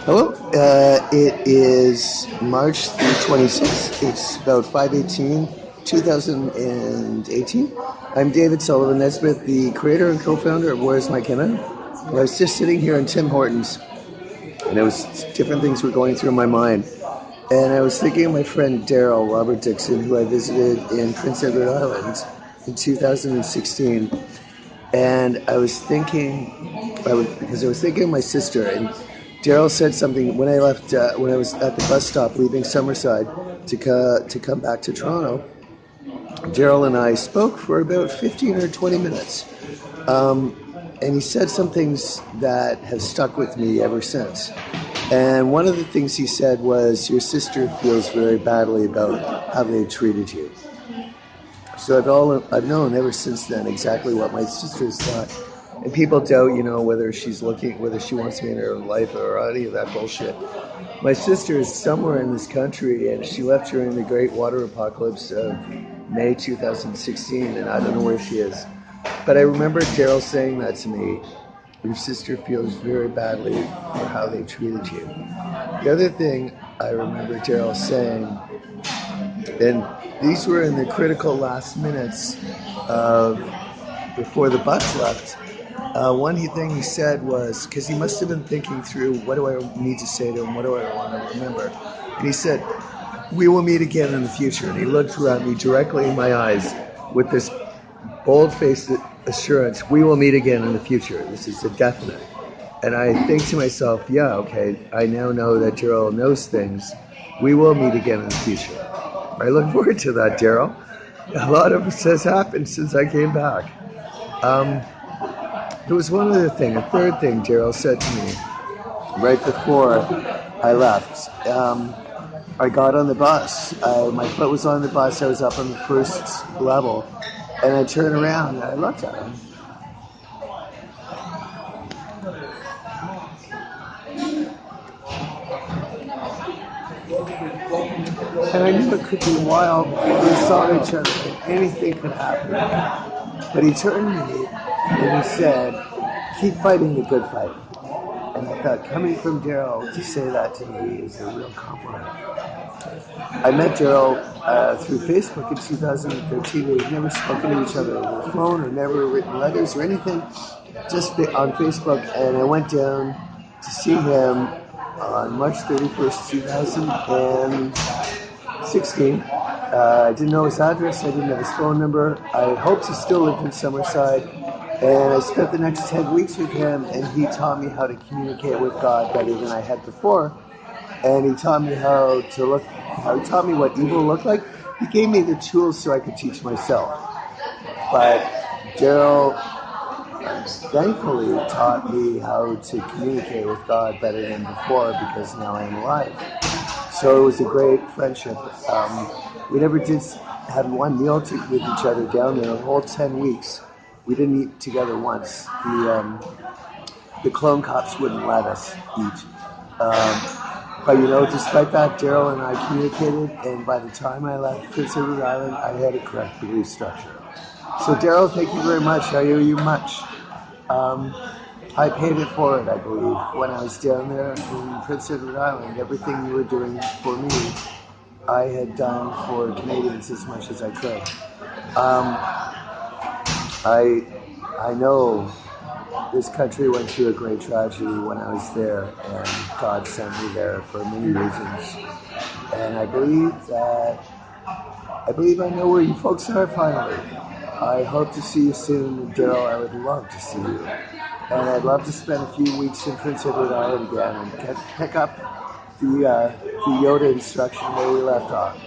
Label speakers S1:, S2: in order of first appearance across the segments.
S1: Hello, it is March the 26th. It's about 5:18, 2018. I'm David Sullivan Nesbitt, the creator and co-founder of Where's My Kenna. I was just sitting here in Tim Hortons, and there was different things were going through my mind. And I was thinking of my friend Daryl, Robert Dixon, who I visited in Prince Edward Island in 2016. And I was thinking, because I was thinking of my sister, and Daryl said something when I left, when I was at the bus stop leaving Summerside to come back to Toronto. Daryl and I spoke for about 15 or 20 minutes. And he said some things that have stuck with me ever since. And one of the things he said was, your sister feels very badly about how they treated you. So I've known ever since then exactly what my sister's thought. And people doubt, whether whether she wants me in her life or any of that bullshit. My sister is somewhere in this country, and she left during the Great Water Apocalypse of May 2016, and I don't know where she is. But I remember Daryl saying that to me. Your sister feels very badly for how they treated you. The other thing I remember Daryl saying, and these were in the critical last minutes of before the bus left. One thing he said was, because he must have been thinking through, what do I need to say to him? What do I want to remember? And he said, we will meet again in the future. And he looked at me directly in my eyes with this bold-faced assurance, we will meet again in the future. This is a definite. And I think to myself, yeah, okay, I now know that Daryl knows things. We will meet again in the future. I look forward to that, Daryl. A lot of this has happened since I came back. There was one other thing, a third thing Daryl said to me right before I left. I got on the bus. My foot was on the bus. I was up on the first level. And I turned around and I looked at him. And I knew it could be a while before we saw each other and anything could happen. But he turned to me and he said, keep fighting the good fight. And I thought, coming from Daryl to say that to me is a real compliment. I met Daryl through Facebook in 2013. We've never spoken to each other over the phone or never written letters or anything, just on Facebook. And I went down to see him on March 31st, 2016. I didn't know his address. I didn't have his phone number. I hoped he still lived in Summerside. And I spent the next 10 weeks with him, and he taught me how to communicate with God better than I had before. And he taught me he taught me what evil looked like. He gave me the tools so I could teach myself. But Daryl thankfully taught me how to communicate with God better than before, because now I'm alive. So it was a great friendship. We never did have one meal with each other down there the whole 10 weeks. We didn't eat together once. The clone cops wouldn't let us eat. But despite that, Daryl and I communicated, and by the time I left Prince Edward Island, I had a correct belief structure. So Daryl, thank you very much. I owe you much. I paid it forward, I believe, when I was down there in Prince Edward Island. Everything you were doing for me, I had done for Canadians as much as I could. I know this country went through a great tragedy when I was there, and God sent me there for many reasons. And I believe I know where you folks are finally. I hope to see you soon, Daryl. I would love to see you. And I'd love to spend a few weeks in Prince Edward Island again and pick up the Yoda instruction where we left off.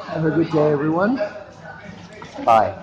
S1: Have a good day, everyone. Bye.